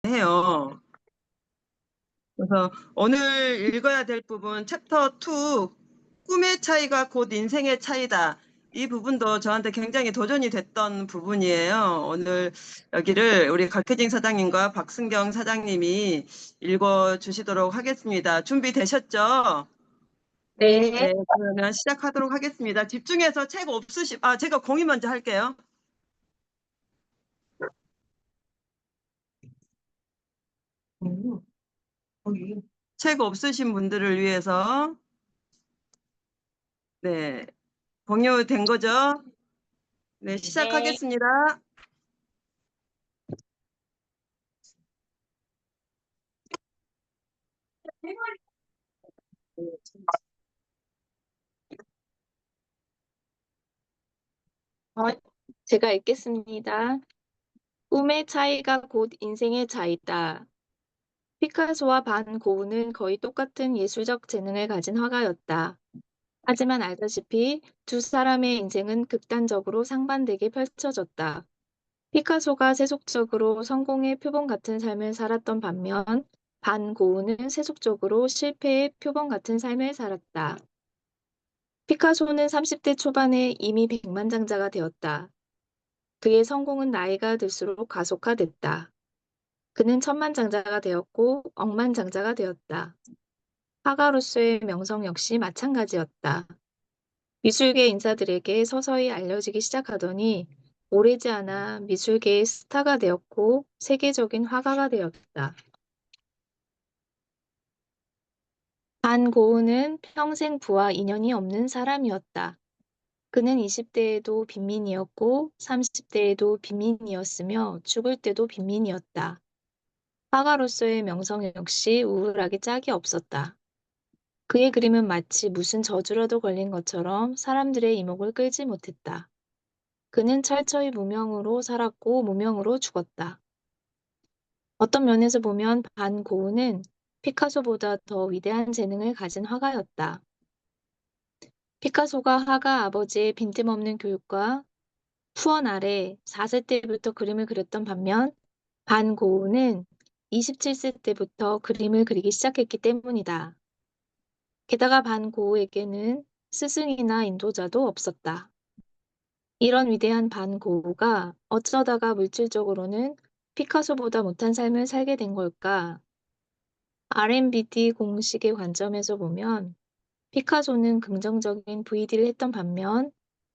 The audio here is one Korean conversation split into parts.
해요. 그래서 오늘 읽어야 될 부분 챕터 2 꿈의 차이가 곧 인생의 차이다. 이 부분도 저한테 굉장히 도전이 됐던 부분이에요. 오늘 여기를 우리 각혜진 사장님과 박승경 사장님이 읽어주시도록 하겠습니다. 준비되셨죠? 네. 네, 그러면 시작하도록 하겠습니다. 집중해서 제가 공유 먼저 할게요. 책 없으신 분들을 위해서 네, 공유된 거죠? 네, 시작하겠습니다. 제가 읽겠습니다. 꿈의 차이가 곧 인생의 차이다. 피카소와 반 고흐는 거의 똑같은 예술적 재능을 가진 화가였다. 하지만 알다시피 두 사람의 인생은 극단적으로 상반되게 펼쳐졌다. 피카소가 세속적으로 성공의 표본 같은 삶을 살았던 반면 반 고흐는 세속적으로 실패의 표본 같은 삶을 살았다. 피카소는 30대 초반에 이미 백만장자가 되었다. 그의 성공은 나이가 들수록 가속화됐다. 그는 천만장자가 되었고 억만장자가 되었다. 화가로서의 명성 역시 마찬가지였다. 미술계 인사들에게 서서히 알려지기 시작하더니 오래지 않아 미술계의 스타가 되었고 세계적인 화가가 되었다. 반 고흐는 평생 부와 인연이 없는 사람이었다. 그는 20대에도 빈민이었고 30대에도 빈민이었으며 죽을 때도 빈민이었다. 화가로서의 명성 역시 우울하게 짝이 없었다. 그의 그림은 마치 무슨 저주라도 걸린 것처럼 사람들의 이목을 끌지 못했다. 그는 철저히 무명으로 살았고 무명으로 죽었다. 어떤 면에서 보면 반 고흐는 피카소보다 더 위대한 재능을 가진 화가였다. 피카소가 화가 아버지의 빈틈없는 교육과 후원 아래 4세 때부터 그림을 그렸던 반면 반 고흐는 27세 때부터 그림을 그리기 시작했기 때문이다. 게다가 반 고흐에게는 스승이나 인도자도 없었다. 이런 위대한 반 고흐가 어쩌다가 물질적으로는 피카소보다 못한 삶을 살게 된 걸까? RMBT 공식의 관점에서 보면 피카소는 긍정적인 VD를 했던 반면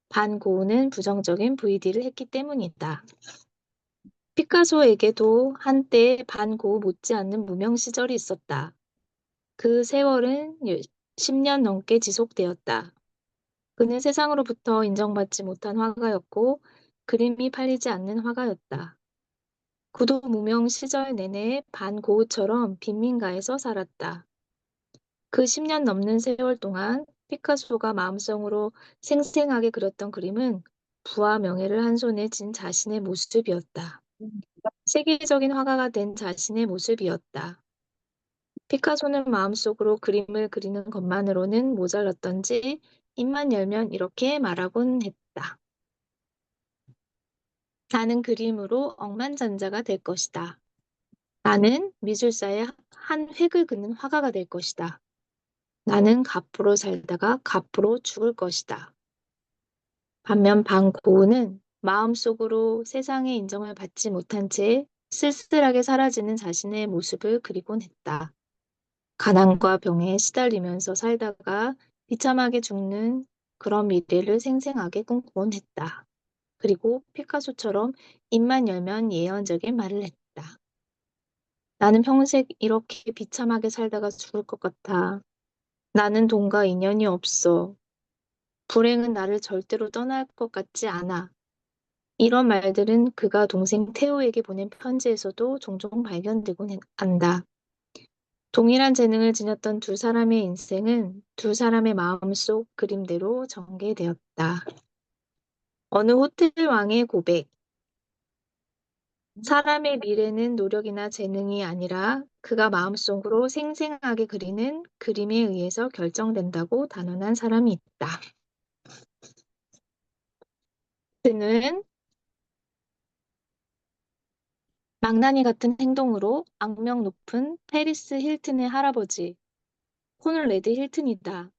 반 고흐는 부정적인 VD를 했기 때문이다. 피카소에게도 한때 반 고흐 못지않는 무명 시절이 있었다. 그 세월은 10년 넘게 지속되었다. 그는 세상으로부터 인정받지 못한 화가였고 그림이 팔리지 않는 화가였다. 그도 무명 시절 내내 반 고흐처럼 빈민가에서 살았다. 그 10년 넘는 세월 동안 피카소가 마음속으로 생생하게 그렸던 그림은 부와 명예를 한 손에 쥔 자신의 모습이었다. 세계적인 화가가 된 자신의 모습이었다. 피카소는 마음속으로 그림을 그리는 것만으로는 모자랐던지 입만 열면 이렇게 말하곤 했다. 나는 그림으로 억만장자가 될 것이다. 나는 미술사의 한 획을 긋는 화가가 될 것이다. 나는 갑부로 살다가 갑부로 죽을 것이다. 반면 반고흐는 마음속으로 세상의 인정을 받지 못한 채 쓸쓸하게 사라지는 자신의 모습을 그리곤 했다. 가난과 병에 시달리면서 살다가 비참하게 죽는 그런 미래를 생생하게 꿈꾸곤 했다. 그리고 피카소처럼 입만 열면 예언적인 말을 했다. 나는 평생 이렇게 비참하게 살다가 죽을 것 같아. 나는 돈과 인연이 없어. 불행은 나를 절대로 떠날 것 같지 않아. 이런 말들은 그가 동생 테오에게 보낸 편지에서도 종종 발견되곤 한다. 동일한 재능을 지녔던 두 사람의 인생은 두 사람의 마음속 그림대로 전개되었다. 어느 호텔 왕의 고백. 사람의 미래는 노력이나 재능이 아니라 그가 마음속으로 생생하게 그리는 그림에 의해서 결정된다고 단언한 사람이 있다. 그는 망나니 같은 행동으로 악명 높은 페리스 힐튼의 할아버지, 콘레드 힐튼이다.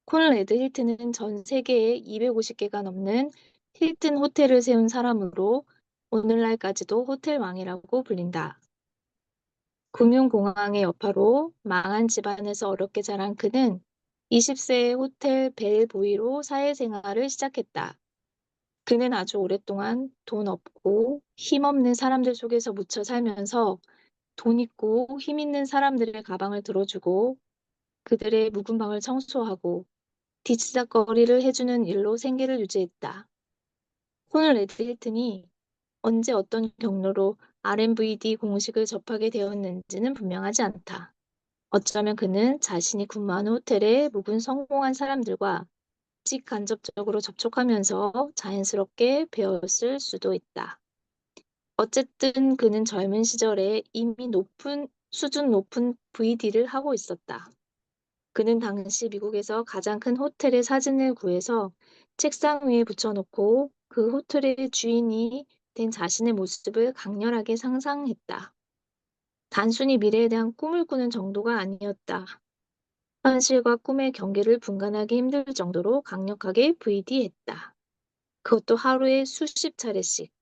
콘레드 힐튼은 전 세계에 250개가 넘는 힐튼 호텔을 세운 사람으로 오늘날까지도 호텔 왕이라고 불린다. 금융공황의 여파로 망한 집안에서 어렵게 자란 그는 20세에 호텔 벨보이로 사회생활을 시작했다. 그는 아주 오랫동안 돈 없고 힘없는 사람들 속에서 묻혀 살면서 돈 있고 힘 있는 사람들의 가방을 들어주고 그들의 묵은 방을 청소하고 뒤치다꺼리를 해주는 일로 생계를 유지했다. 콘 레드 힐튼이 언제 어떤 경로로 RMVD 공식을 접하게 되었는지는 분명하지 않다. 어쩌면 그는 자신이 근무하는 호텔에 묵은 성공한 사람들과 직간접적으로 접촉하면서 자연스럽게 배웠을 수도 있다. 어쨌든 그는 젊은 시절에 이미 수준 높은 VD를 하고 있었다. 그는 당시 미국에서 가장 큰 호텔의 사진을 구해서 책상 위에 붙여놓고 그 호텔의 주인이 된 자신의 모습을 강렬하게 상상했다. 단순히 미래에 대한 꿈을 꾸는 정도가 아니었다. 현실과 꿈의 경계를 분간하기 힘들 정도로 강력하게 VD했다. 그것도 하루에 수십 차례씩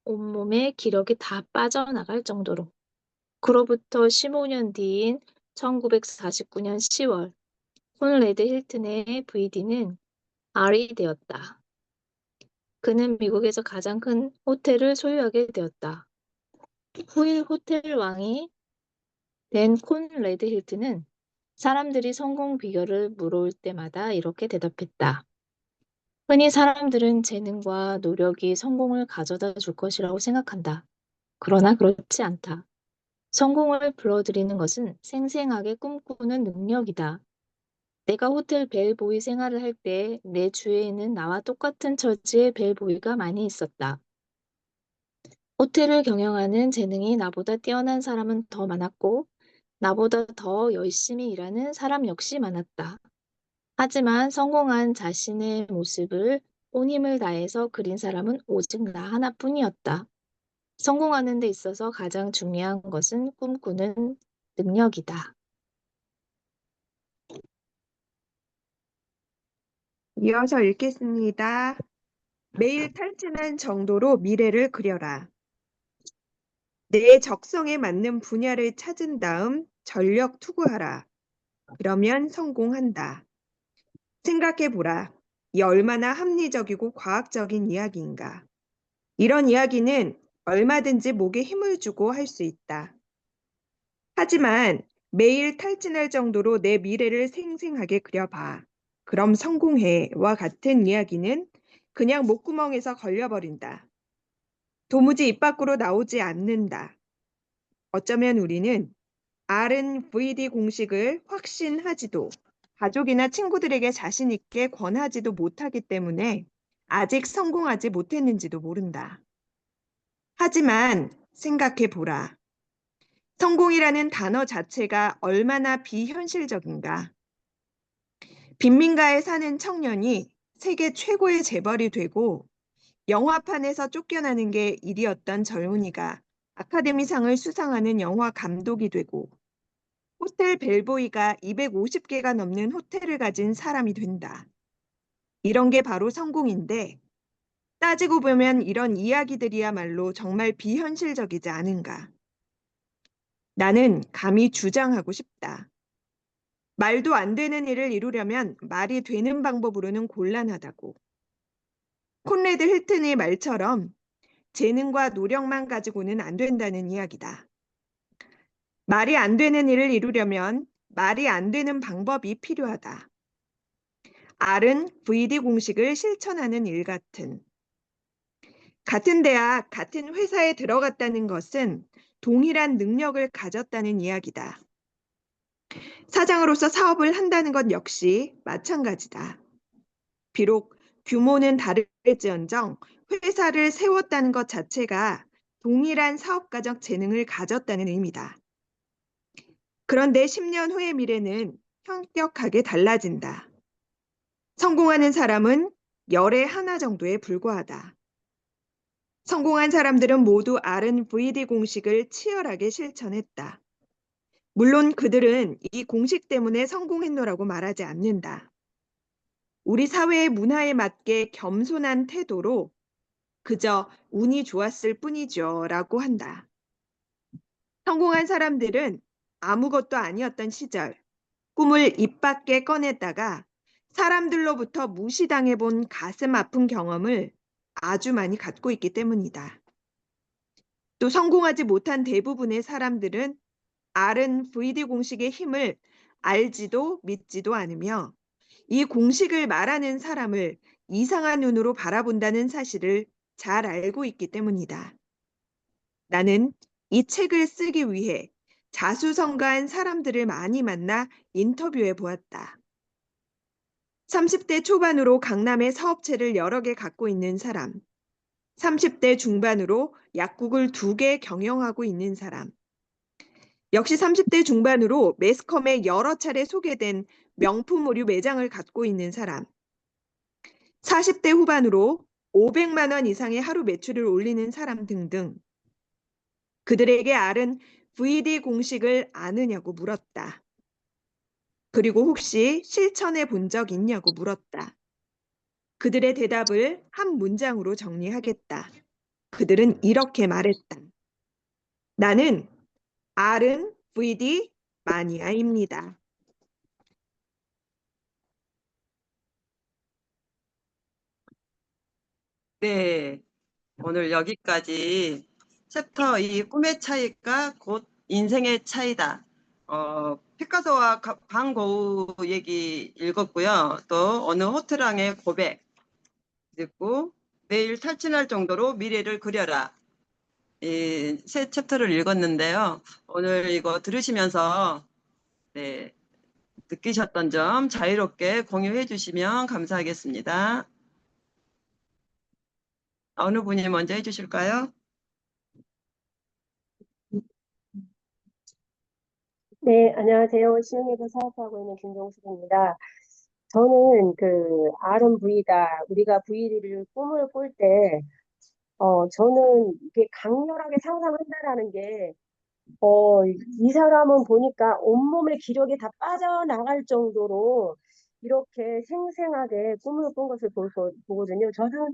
온몸에 기력이 다 빠져나갈 정도로. 그로부터 15년 뒤인 1949년 10월, 콘레드 힐튼의 VD는 R이 되었다. 그는 미국에서 가장 큰 호텔을 소유하게 되었다. 후일 호텔 왕이 된 콘레드 힐튼은 사람들이 성공 비결을 물어올 때마다 이렇게 대답했다. 흔히 사람들은 재능과 노력이 성공을 가져다 줄 것이라고 생각한다. 그러나 그렇지 않다. 성공을 불러들이는 것은 생생하게 꿈꾸는 능력이다. 내가 호텔 벨보이 생활을 할 때 내 주위에는 나와 똑같은 처지의 벨보이가 많이 있었다. 호텔을 경영하는 재능이 나보다 뛰어난 사람은 더 많았고, 나보다 더 열심히 일하는 사람 역시 많았다. 하지만 성공한 자신의 모습을 온 힘을 다해서 그린 사람은 오직 나 하나뿐이었다. 성공하는 데 있어서 가장 중요한 것은 꿈꾸는 능력이다. 이어서 읽겠습니다. 매일 탈진한 정도로 미래를 그려라. 내 적성에 맞는 분야를 찾은 다음 전력 투구하라. 그러면 성공한다. 생각해보라. 이 얼마나 합리적이고 과학적인 이야기인가. 이런 이야기는 얼마든지 목에 힘을 주고 할 수 있다. 하지만 매일 탈진할 정도로 내 미래를 생생하게 그려봐. 그럼 성공해와 같은 이야기는 그냥 목구멍에서 걸려버린다. 도무지 입 밖으로 나오지 않는다. 어쩌면 우리는 RNVD 공식을 확신하지도 가족이나 친구들에게 자신 있게 권하지도 못하기 때문에 아직 성공하지 못했는지도 모른다. 하지만 생각해 보라. 성공이라는 단어 자체가 얼마나 비현실적인가. 빈민가에 사는 청년이 세계 최고의 재벌이 되고 영화판에서 쫓겨나는 게 일이었던 젊은이가 아카데미상을 수상하는 영화 감독이 되고 호텔 벨보이가 250개가 넘는 호텔을 가진 사람이 된다. 이런 게 바로 성공인데 따지고 보면 이런 이야기들이야말로 정말 비현실적이지 않은가. 나는 감히 주장하고 싶다. 말도 안 되는 일을 이루려면 말이 되는 방법으로는 곤란하다고. 콘레드 힐튼의 말처럼 재능과 노력만 가지고는 안 된다는 이야기다. 말이 안 되는 일을 이루려면 말이 안 되는 방법이 필요하다. R은 VD 공식을 실천하는 일 같은 대학, 같은 회사에 들어갔다는 것은 동일한 능력을 가졌다는 이야기다. 사장으로서 사업을 한다는 것 역시 마찬가지다. 비록 규모는 다를지언정 회사를 세웠다는 것 자체가 동일한 사업가적 재능을 가졌다는 의미다. 그런데 10년 후의 미래는 현격하게 달라진다. 성공하는 사람은 열의 하나 정도에 불과하다. 성공한 사람들은 모두 R&VD 공식을 치열하게 실천했다. 물론 그들은 이 공식 때문에 성공했노라고 말하지 않는다. 우리 사회의 문화에 맞게 겸손한 태도로 그저 운이 좋았을 뿐이죠 라고 한다. 성공한 사람들은 아무것도 아니었던 시절 꿈을 입 밖에 꺼냈다가 사람들로부터 무시당해 본 가슴 아픈 경험을 아주 많이 갖고 있기 때문이다. 또 성공하지 못한 대부분의 사람들은 R&VD 공식의 힘을 알지도 믿지도 않으며 이 공식을 말하는 사람을 이상한 눈으로 바라본다는 사실을 잘 알고 있기 때문이다. 나는 이 책을 쓰기 위해 자수성가한 사람들을 많이 만나 인터뷰해 보았다. 30대 초반으로 강남의 사업체를 여러 개 갖고 있는 사람, 30대 중반으로 약국을 2개 경영하고 있는 사람, 역시 30대 중반으로 매스컴에 여러 차례 소개된 명품 의류 매장을 갖고 있는 사람, 40대 후반으로 500만 원 이상의 하루 매출을 올리는 사람 등등. 그들에게 알은 VD 공식을 아느냐고 물었다. 그리고 혹시 실천해 본 적 있냐고 물었다. 그들의 대답을 한 문장으로 정리하겠다. 그들은 이렇게 말했다. 나는 R은 VD 마니아입니다. 네, 오늘 여기까지 챕터 2 꿈의 차이가 곧 인생의 차이다. 피카소와 방고우 얘기 읽었고요. 또 어느 호트랑의 고백 읽고 내일 탈진할 정도로 미래를 그려라. 이 세 챕터를 읽었는데요. 오늘 이거 들으시면서 네, 느끼셨던 점 자유롭게 공유해 주시면 감사하겠습니다. 어느 분이 먼저 해주실까요? 네, 안녕하세요. 시흥에서 사업하고 있는 김종숙입니다. 저는 그 R&V다. 우리가 VD를 꿈을 꿀 때, 저는 이게 강렬하게 상상한다라는 게, 이 사람은 보니까 온몸의 기력이 다 빠져나갈 정도로 이렇게 생생하게 꿈을 꾼 것을 보거든요. 저는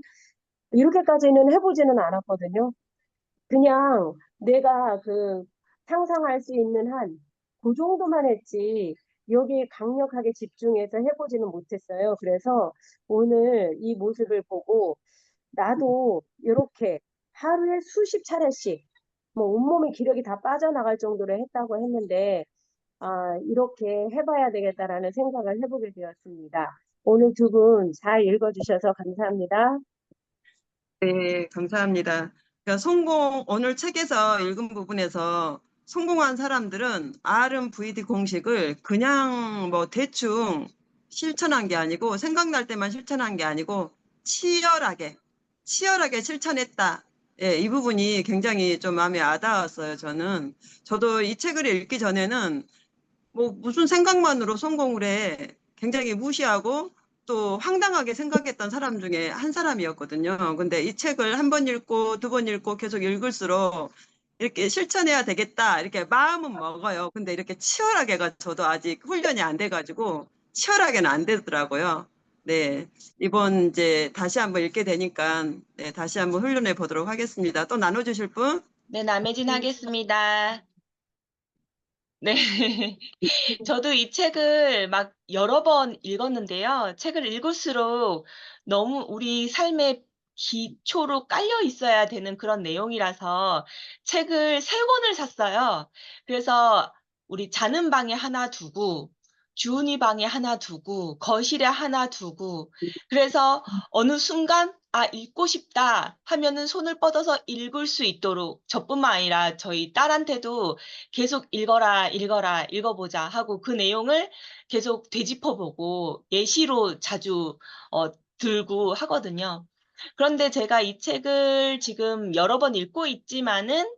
이렇게까지는 해보지는 않았거든요. 그냥 내가 그 상상할 수 있는 한 그 정도만 했지 여기에 강력하게 집중해서 해보지는 못했어요. 그래서 오늘 이 모습을 보고 나도 이렇게 하루에 수십 차례씩 뭐 온몸의 기력이 다 빠져나갈 정도로 했다고 했는데 이렇게 해봐야 되겠다라는 생각을 해보게 되었습니다. 오늘 두 분 잘 읽어주셔서 감사합니다. 네, 감사합니다. 그러니까 오늘 책에서 읽은 부분에서 성공한 사람들은 R&VD 공식을 그냥 뭐 대충 실천한 게 아니고 생각날 때만 실천한 게 아니고 치열하게 실천했다. 예, 이 부분이 굉장히 좀 마음에 와닿았어요, 저는. 저도 이 책을 읽기 전에는 뭐 무슨 생각만으로 성공을 해 굉장히 무시하고 또 황당하게 생각했던 사람 중에 한 사람이었거든요. 근데 이 책을 한 번 읽고 두 번 읽고 계속 읽을수록 이렇게 실천해야 되겠다 이렇게 마음은 먹어요. 근데 이렇게 치열하게가 저도 아직 훈련이 안 돼가지고 치열하게는 안 되더라고요. 네, 이번 이제 다시 한번 읽게 되니까 네, 다시 한번 훈련해 보도록 하겠습니다. 또 나눠주실 분? 네, 남혜진 하겠습니다. 네. 저도 이 책을 막 여러 번 읽었는데요. 책을 읽을수록 너무 우리 삶의 기초로 깔려 있어야 되는 그런 내용이라서 책을 세 권을 샀어요. 그래서 우리 자는 방에 하나 두고, 주은이 방에 하나 두고, 거실에 하나 두고, 그래서 어느 순간 읽고 싶다 하면은 손을 뻗어서 읽을 수 있도록 저뿐만 아니라 저희 딸한테도 계속 읽어라, 읽어라, 읽어보자 하고 그 내용을 계속 되짚어보고 예시로 자주 들고 하거든요. 그런데 제가 이 책을 지금 여러 번 읽고 있지만은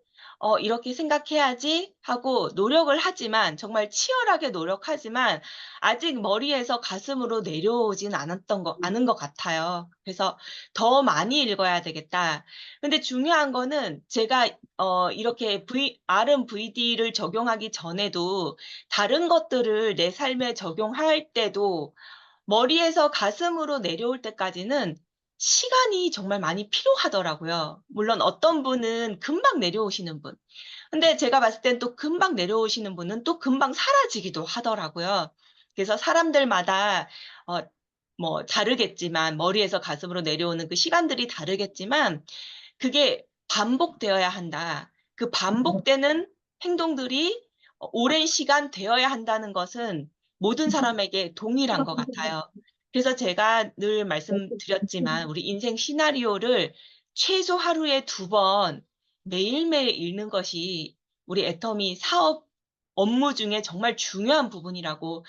이렇게 생각해야지 하고 노력을 하지만 정말 치열하게 노력하지만 아직 머리에서 가슴으로 내려오진 않은 것 같아요. 그래서 '더 많이 읽어야 되겠다.' 근데 중요한 거는 제가 이렇게 RMVD를 적용하기 전에도 다른 것들을 내 삶에 적용할 때도 머리에서 가슴으로 내려올 때까지는 시간이 정말 많이 필요하더라고요. 물론 어떤 분은 금방 내려오시는 분. 근데 제가 봤을 땐 또 금방 내려오시는 분은 또 금방 사라지기도 하더라고요. 그래서 사람들마다 어 뭐 다르겠지만 머리에서 가슴으로 내려오는 그 시간들이 다르겠지만 그게 반복되어야 한다. 그 반복되는 행동들이 오랜 시간 되어야 한다는 것은 모든 사람에게 동일한 것 같아요. 그래서 제가 늘 말씀드렸지만 우리 인생 시나리오를 최소 하루에 2번 매일매일 읽는 것이 우리 애터미 사업 업무 중에 정말 중요한 부분이라고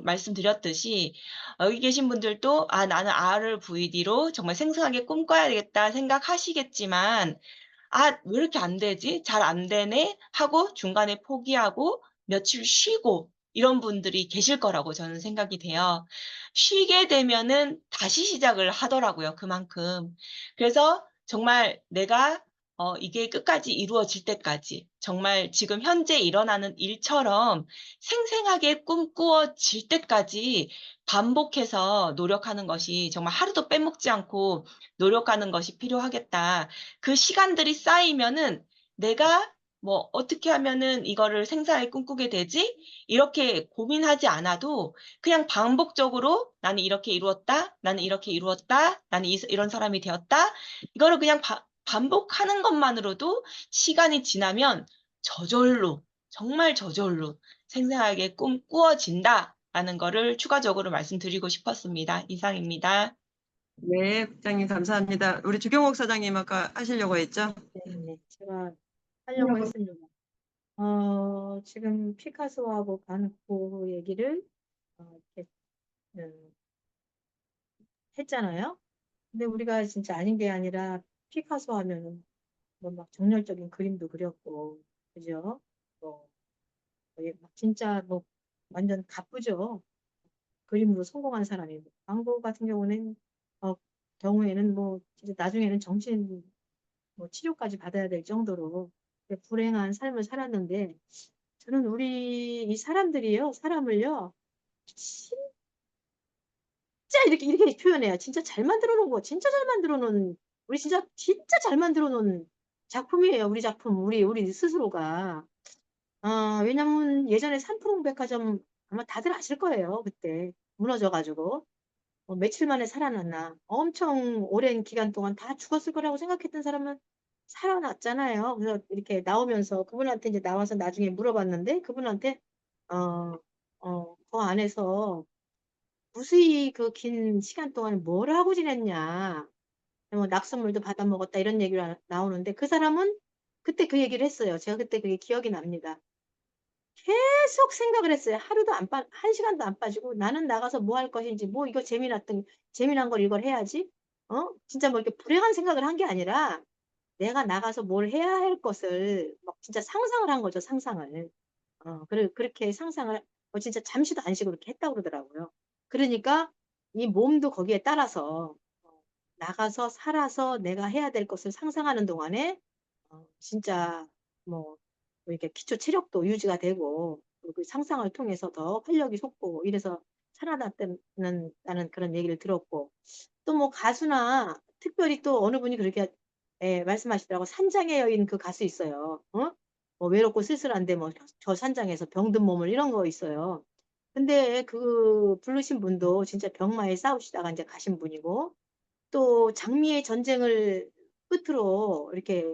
말씀드렸듯이 여기 계신 분들도 '아 나는 RVD로 정말 생생하게 꿈꿔야 되겠다.' 생각하시겠지만 '아 왜 이렇게 안 되지? 잘 안 되네.' 하고 중간에 포기하고 며칠 쉬고 이런 분들이 계실 거라고 저는 생각이 돼요. 쉬게 되면은 다시 시작을 하더라고요, 그만큼. 그래서 정말 내가 이게 끝까지 이루어질 때까지 정말 지금 현재 일어나는 일처럼 생생하게 꿈꾸어질 때까지 반복해서 노력하는 것이 정말 하루도 빼먹지 않고 노력하는 것이 필요하겠다. 그 시간들이 쌓이면은 '내가 뭐 어떻게 하면은 이거를 생사에 꿈꾸게 되지?' 이렇게 고민하지 않아도 그냥 반복적으로 '나는 이렇게 이루었다. 나는 이렇게 이루었다. 나는 이런 사람이 되었다.' 이거를 그냥 반복하는 것만으로도 시간이 지나면 저절로 정말 저절로 생생하게 꿈꾸어진다라는 거를 추가적으로 말씀드리고 싶었습니다. 이상입니다. 네, 국장님 감사합니다. 우리 주경옥 사장님 아까 하시려고 했죠? 네, 제가 하려고 했습니다. 지금 피카소하고 반고 얘기를 이렇게 했잖아요. 근데 우리가 진짜 아닌 게 아니라 피카소 하면은 뭐 막 정열적인 그림도 그렸고, 그죠? 뭐 거의 막 진짜 뭐 완전 가쁘죠. 그림으로 성공한 사람이. 반고 같은 경우는 경우에는 뭐 진짜 나중에는 정신 뭐 치료까지 받아야 될 정도로 불행한 삶을 살았는데 저는 우리 이 사람들이요, 사람을요, 진짜 이렇게 표현해요. 진짜 잘 만들어 놓은 거, 진짜 잘 만들어 놓은, 우리 진짜 잘 만들어 놓은 작품이에요. 우리 작품, 우리 스스로가. 왜냐면 예전에 삼풍백화점 아마 다들 아실 거예요. 그때 무너져가지고. 며칠 만에 살아났나. 엄청 오랜 기간 동안 다 죽었을 거라고 생각했던 사람은 살아났잖아요. 그래서 이렇게 나오면서 그분한테 이제 나와서 나중에 물어봤는데 그분한테 그 안에서 무수히 그 긴 시간 동안 뭘 하고 지냈냐. 뭐 낙선물도 받아 먹었다 이런 얘기가 나오는데 그 사람은 그때 그 얘기를 했어요. 제가 그때 그게 기억이 납니다. 계속 생각을 했어요. 한 시간도 안 빠지고 나는 나가서 뭐 할 것인지, 뭐 이거 재미난 걸 이걸 해야지. 진짜 뭐 이렇게 불행한 생각을 한 게 아니라 내가 나가서 뭘 해야 할 것을 막 진짜 상상을 한 거죠, 상상을. 그렇게 상상을 진짜 잠시도 안 쉬고 그렇게 했다고 그러더라고요. 그러니까 이 몸도 거기에 따라서 나가서 살아서 내가 해야 될 것을 상상하는 동안에 진짜 뭐 이렇게 기초 체력도 유지가 되고 그 상상을 통해서 더 활력이 솟고 이래서 살아났다는 나는 그런 얘기를 들었고 또 뭐 가수나 특별히 또 어느 분이 그렇게 말씀하시더라고. 산장의 여인 그 가수 있어요. 뭐 외롭고 쓸쓸한데 뭐 저 산장에서 병든 몸을 이런 거 있어요. 근데 그 부르신 분도 진짜 병마에 싸우시다가 이제 가신 분이고 또 장미의 전쟁을 끝으로 이렇게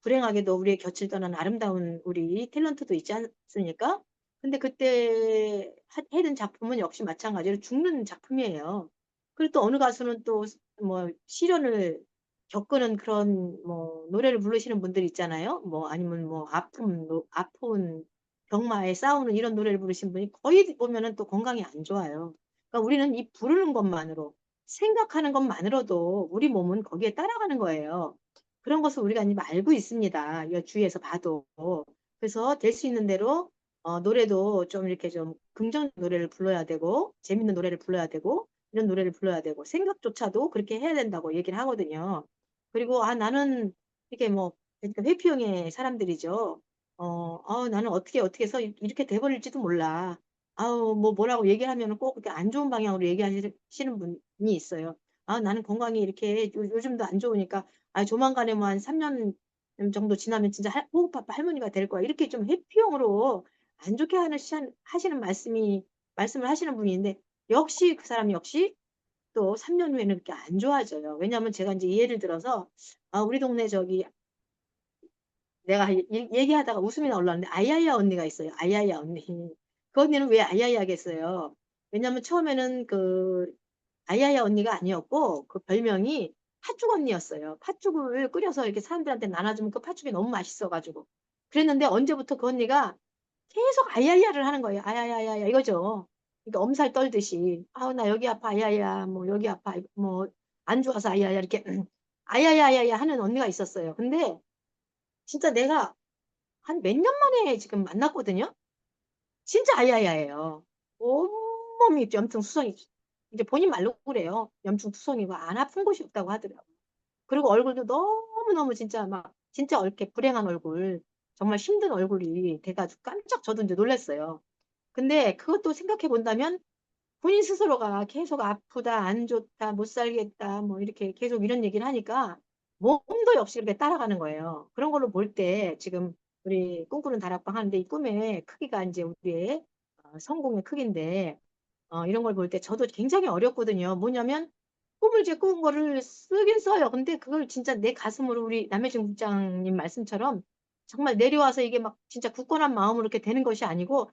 불행하게도 우리의 곁을 떠난 아름다운 우리 탤런트도 있지 않습니까? 근데 그때 해든 작품은 역시 마찬가지로 죽는 작품이에요. 그리고 또 어느 가수는 또 뭐 시련을 겪는 그런 뭐 노래를 부르시는 분들 있잖아요. 뭐 아니면 뭐 아픈 병마에 싸우는 이런 노래를 부르신 분이 거의 보면은 또 건강이 안 좋아요. 그러니까 우리는 이 부르는 것만으로 생각하는 것만으로도 우리 몸은 거기에 따라가는 거예요. 그런 것을 우리가 이미 알고 있습니다. 이 주위에서 봐도. 그래서 될 수 있는 대로 노래도 좀 이렇게 좀 긍정 노래를 불러야 되고 재밌는 노래를 불러야 되고 이런 노래를 불러야 되고 생각조차도 그렇게 해야 된다고 얘기를 하거든요. 그리고 나는 이게 뭐 그러니까 회피형의 사람들이죠. 나는 어떻게 해서 이렇게 돼버릴지도 몰라. 뭐라고 얘기하면 꼭 그렇게 안 좋은 방향으로 얘기하시는 분이 있어요. 나는 건강이 이렇게 요즘도 안 좋으니까 조만간에 뭐 한 3년 정도 지나면 진짜 호흡아파 할머니가 될 거야. 이렇게 좀 회피형으로 안 좋게 하시는 말씀을 하시는 분인데 역시 그 사람 역시 또 3년 후에는 그렇게 안 좋아져요. 왜냐하면 제가 이제 예를 들어서 우리 동네 저기 내가 얘기하다가 웃음이 나올라는데 아야야 언니가 있어요. 아야야 언니. 그 언니는 왜 아야야겠어요? 왜냐면 처음에는 그 아야야 언니가 아니었고 그 별명이 팥죽 언니였어요. 팥죽을 끓여서 이렇게 사람들한테 나눠주면 그 팥죽이 너무 맛있어가지고 그랬는데 언제부터 그 언니가 계속 아야야를 하는 거예요. 아야야야야 이거죠. 그러니까 엄살 떨듯이 나 여기 아파 아야야 뭐 여기 아파 뭐 안 좋아서 아야야 이렇게 아야야야야 하는 언니가 있었어요. 근데 진짜 내가 한 몇 년 만에 지금 만났거든요. 진짜 아야야예요. 온몸이 염증투성이. 이제 본인 말로 그래요. 염증투성이고 안 아픈 곳이 없다고 하더라고요. 그리고 얼굴도 너무너무 진짜 막 진짜 이렇게 불행한 얼굴 정말 힘든 얼굴이 돼가지고 깜짝 저도 이제 놀랐어요. 근데 그것도 생각해 본다면 본인 스스로가 계속 아프다, 안 좋다, 못 살겠다, 뭐 이렇게 계속 이런 얘기를 하니까 몸도 역시 이렇게 따라가는 거예요. 그런 걸로 볼 때 지금 우리 꿈꾸는 다락방 하는데 이 꿈의 크기가 이제 우리의 성공의 크기인데 이런 걸 볼 때 저도 굉장히 어렵거든요. 뭐냐면 꿈을 이제 꾼 거를 쓰긴 써요. 근데 그걸 진짜 내 가슴으로 우리 남해준 국장님 말씀처럼 정말 내려와서 이게 막 진짜 굳건한 마음으로 이렇게 되는 것이 아니고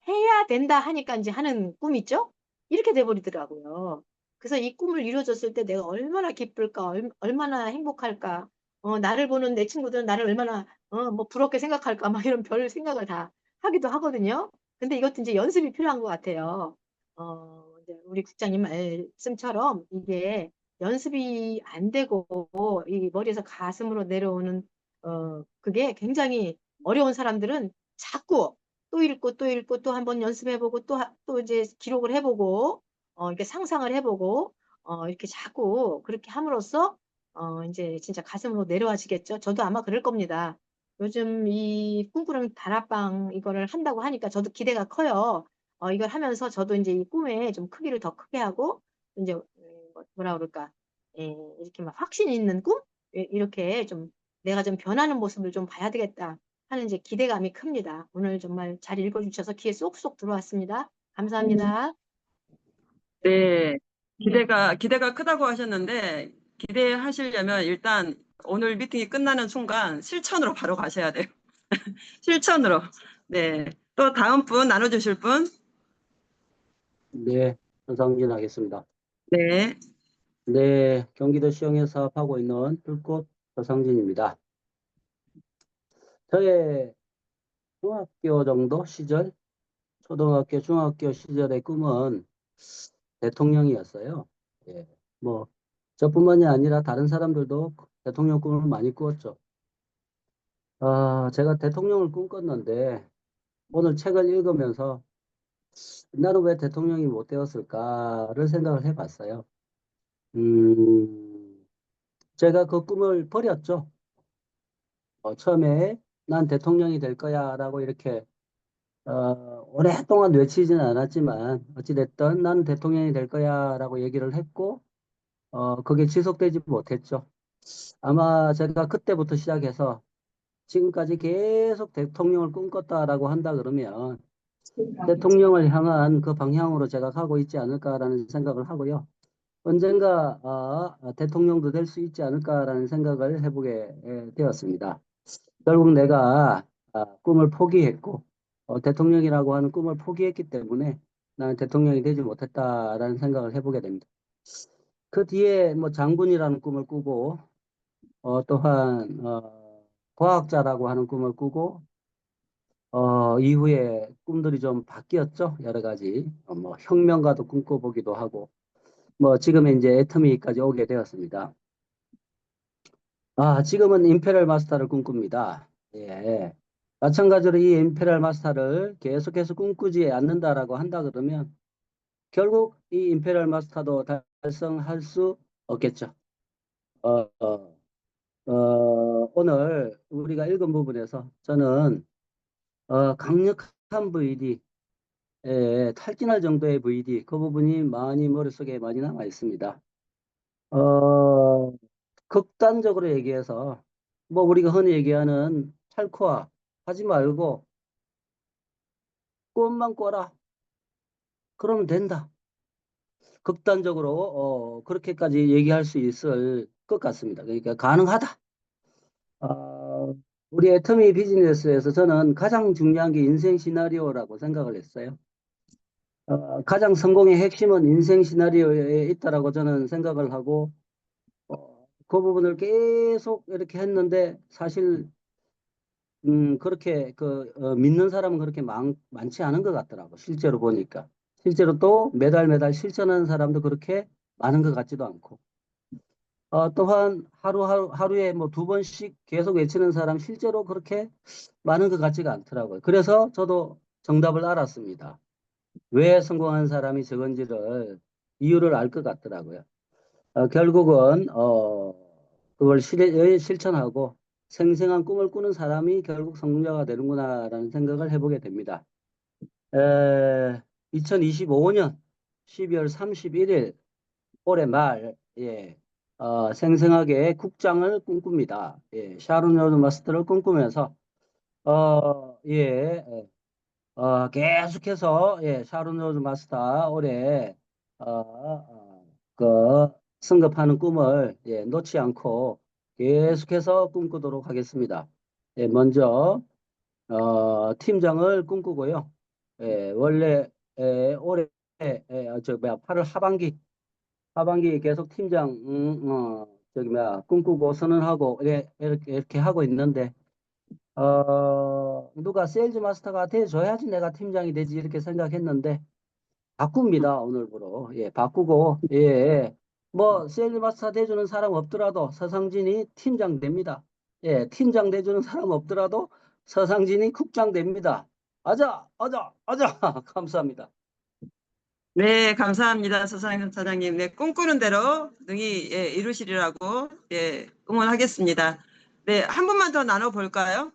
해야 된다 하니까 이제 하는 꿈 있죠? 이렇게 돼버리더라고요. 그래서 이 꿈을 이루어졌을 때 내가 얼마나 기쁠까, 얼마나 행복할까, 나를 보는 내 친구들은 나를 얼마나, 뭐 부럽게 생각할까, 막 이런 별 생각을 다 하기도 하거든요. 근데 이것도 이제 연습이 필요한 것 같아요. 이제 우리 국장님 말씀처럼 이게 연습이 안 되고 이 머리에서 가슴으로 내려오는 그게 굉장히 어려운 사람들은 자꾸 또 읽고 또 읽고 또 한번 연습해보고 또 이제 기록을 해보고 이렇게 상상을 해보고 이렇게 자꾸 그렇게 함으로써 이제 진짜 가슴으로 내려와지겠죠. 저도 아마 그럴 겁니다. 요즘 이 꿈꾸는 다락방 이거를 한다고 하니까 저도 기대가 커요. 이걸 하면서 저도 이제 이 꿈에 좀 크기를 더 크게 하고 이제 뭐라 그럴까 이렇게 막 확신 있는 꿈 이렇게 좀 내가 좀 변하는 모습을 좀 봐야 되겠다 하는 이제 기대감이 큽니다. 오늘 정말 잘 읽어주셔서 귀에 쏙쏙 들어왔습니다. 감사합니다. 네, 기대가 크다고 하셨는데, 기대하시려면 일단 오늘 미팅이 끝나는 순간 실천으로 바로 가셔야 돼요. 실천으로. 네. 또 다음 분 나눠주실 분? 네, 전상진 하겠습니다. 네. 네, 경기도 시흥에서 사업하고 있는 불꽃 전상진입니다. 저의 중학교 정도 시절, 초등학교, 중학교 시절의 꿈은 대통령이었어요. 예, 뭐 저뿐만이 아니라 다른 사람들도 대통령 꿈을 많이 꾸었죠. 제가 대통령을 꿈꿨는데 오늘 책을 읽으면서 나는 왜 대통령이 못 되었을까를 생각을 해봤어요. 제가 그 꿈을 버렸죠. 처음에 난 대통령이 될 거야 라고 이렇게 오랫동안 외치지는 않았지만 어찌됐든 난 대통령이 될 거야 라고 얘기를 했고 그게 지속되지 못했죠. 아마 제가 그때부터 시작해서 지금까지 계속 대통령을 꿈꿨다라고 한다 그러면 대통령을 향한 그 방향으로 제가 가고 있지 않을까라는 생각을 하고요. 언젠가 대통령도 될 수 있지 않을까라는 생각을 해보게 되었습니다. 결국 내가 꿈을 포기했고 대통령이라고 하는 꿈을 포기했기 때문에 나는 대통령이 되지 못했다라는 생각을 해보게 됩니다. 그 뒤에 뭐 장군이라는 꿈을 꾸고 또한 과학자라고 하는 꿈을 꾸고 이후에 꿈들이 좀 바뀌었죠. 여러 가지 뭐 혁명가도 꿈꿔보기도 하고 뭐 지금은 이제 애터미까지 오게 되었습니다. 지금은 임페리얼 마스터를 꿈꿉니다. 예. 마찬가지로 이 임페리얼 마스터를 계속해서 꿈꾸지 않는다라고 한다 그러면 결국 이 임페리얼 마스터도 달성할 수 없겠죠. 어, 어, 오늘 우리가 읽은 부분에서 저는 강력한 VD, 탈진할 정도의 VD, 그 부분이 많이 머릿속에 많이 남아 있습니다. 극단적으로 얘기해서 뭐 우리가 흔히 얘기하는 탈코아 하지 말고 꿈만 꿔라. 그러면 된다. 극단적으로 그렇게까지 얘기할 수 있을 것 같습니다. 그러니까 가능하다. 우리 애터미 비즈니스에서 저는 가장 중요한 게 인생 시나리오라고 생각을 했어요. 가장 성공의 핵심은 인생 시나리오에 있다라고 저는 생각을 하고 그 부분을 계속 이렇게 했는데 사실 그렇게 믿는 사람은 그렇게 많지 않은 것 같더라고. 실제로 보니까. 실제로 또 매달 실천하는 사람도 그렇게 많은 것 같지도 않고. 또한 하루에 뭐 2번씩 계속 외치는 사람 실제로 그렇게 많은 것 같지가 않더라고요. 그래서 저도 정답을 알았습니다. 왜 성공한 사람이 적은지를 이유를 알 것 같더라고요. 결국은 그걸 실천하고 생생한 꿈을 꾸는 사람이 결국 성공자가 되는구나라는 생각을 해보게 됩니다. 2025년 12월 31일 올해 말 생생하게 국장을 꿈꿉니다. 샤론 로드 마스터를 꿈꾸면서 계속해서 샤론 로드 마스터 올해 그 승급하는 꿈을 놓지 않고 계속해서 꿈꾸도록 하겠습니다. 먼저 팀장을 꿈꾸고요. 원래 올해 8월 하반기 계속 팀장 꿈꾸고 선언하고 이렇게 하고 있는데 누가 세일즈 마스터가 돼줘야지 내가 팀장이 되지 이렇게 생각했는데 바꿉니다. 오늘부로 바꾸고 뭐 세일즈 마스터 돼주는 사람 없더라도 서상진이 팀장 됩니다. 팀장 돼주는 사람 없더라도 서상진이 국장 됩니다. 아자 감사합니다. 네, 감사합니다. 서상현 사장님. 네, 꿈꾸는 대로 능히 이루시리라고 응원하겠습니다. 네, 한 분만 더 나눠볼까요?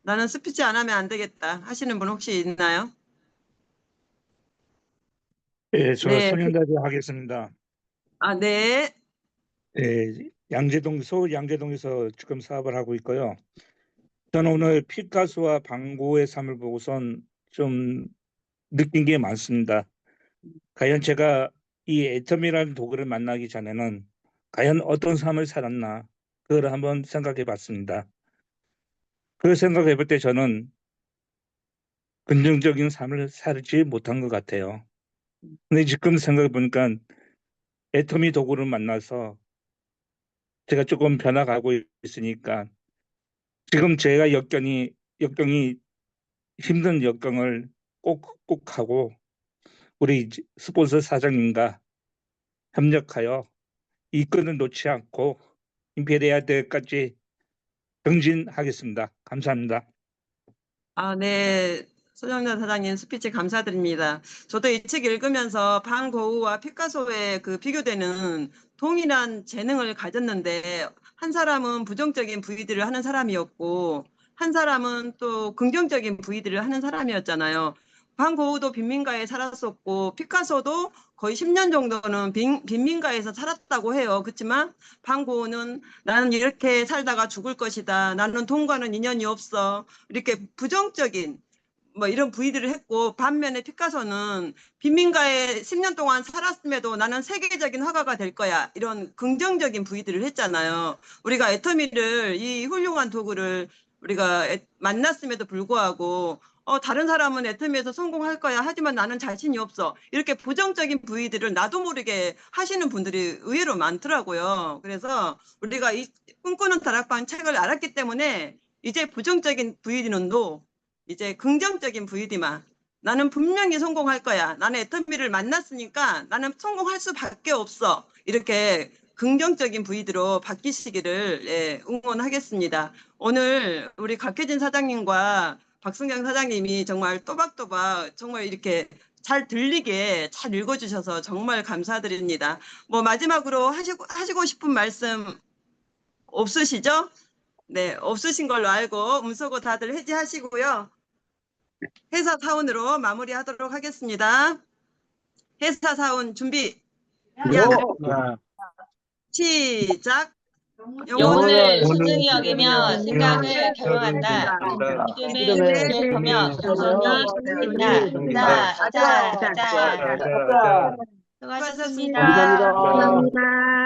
나는 스피치 안 하면 안 되겠다 하시는 분 혹시 있나요? 예, 저 네, 송현다리 하겠습니다. 네. 예, 서울 양재동에서 지금 사업을 하고 있고요. 저는 오늘 피카소와 방고의 삶을 보고선 좀 느낀 게 많습니다. 과연 제가 이 애텀이라는 도구를 만나기 전에는 과연 어떤 삶을 살았나 그걸 한번 생각해 봤습니다. 그 생각해 볼 때 저는 긍정적인 삶을 살지 못한 것 같아요. 근데 지금 생각해 보니까 애터미 도구를 만나서 제가 조금 변화가고 있으니까 지금 제가 역경이 힘든 역경을 꼭 극복하고 우리 스폰서 사장님과 협력하여 이 끈을 놓지 않고 임페리아 대회까지 경진하겠습니다. 감사합니다. 네. 손영란 사장님 스피치 감사드립니다. 저도 이 책 읽으면서 방고우와 피카소의 비교되는 동일한 재능을 가졌는데 한 사람은 부정적인 부위들을 하는 사람이었고 한 사람은 또 긍정적인 부위들을 하는 사람이었잖아요. 방고우도 빈민가에 살았었고 피카소도 거의 10년 정도는 빈민가에서 살았다고 해요. 그렇지만 방고우는 나는 이렇게 살다가 죽을 것이다. 나는 돈과는 인연이 없어. 이렇게 부정적인 뭐 이런 부위들을 했고 반면에 피카소는 빈민가에 10년 동안 살았음에도 나는 세계적인 화가가 될 거야. 이런 긍정적인 부위들을 했잖아요. 우리가 애터미를 이 훌륭한 도구를 우리가 만났음에도 불구하고 다른 사람은 애터미에서 성공할 거야. 하지만 나는 자신이 없어. 이렇게 부정적인 부위들을 나도 모르게 하시는 분들이 의외로 많더라고요. 그래서 우리가 이 꿈꾸는 다락방 책을 알았기 때문에 이제 부정적인 VD는도 이제 긍정적인 VD만 나는 분명히 성공할 거야. 나는 애터미를 만났으니까 나는 성공할 수밖에 없어. 이렇게 긍정적인 부이드로 바뀌시기를 예, 응원하겠습니다. 오늘 우리 각혜진 사장님과 박승경 사장님이 정말 또박또박 정말 이렇게 잘 들리게 잘 읽어주셔서 정말 감사드립니다. 뭐 마지막으로 하시고 싶은 말씀 없으시죠? 네, 없으신 걸로 알고 음소거 다들 해지하시고요. 회사 사원으로 마무리하도록 하겠습니다. 회사 사원 준비. 야, 시작. 영혼을 소중히 여기며 생각을 경영한다. 믿음을 기억하며 겸손히 섬긴다. 자. 수고하셨습니다. 감사합니다. 감사합니다.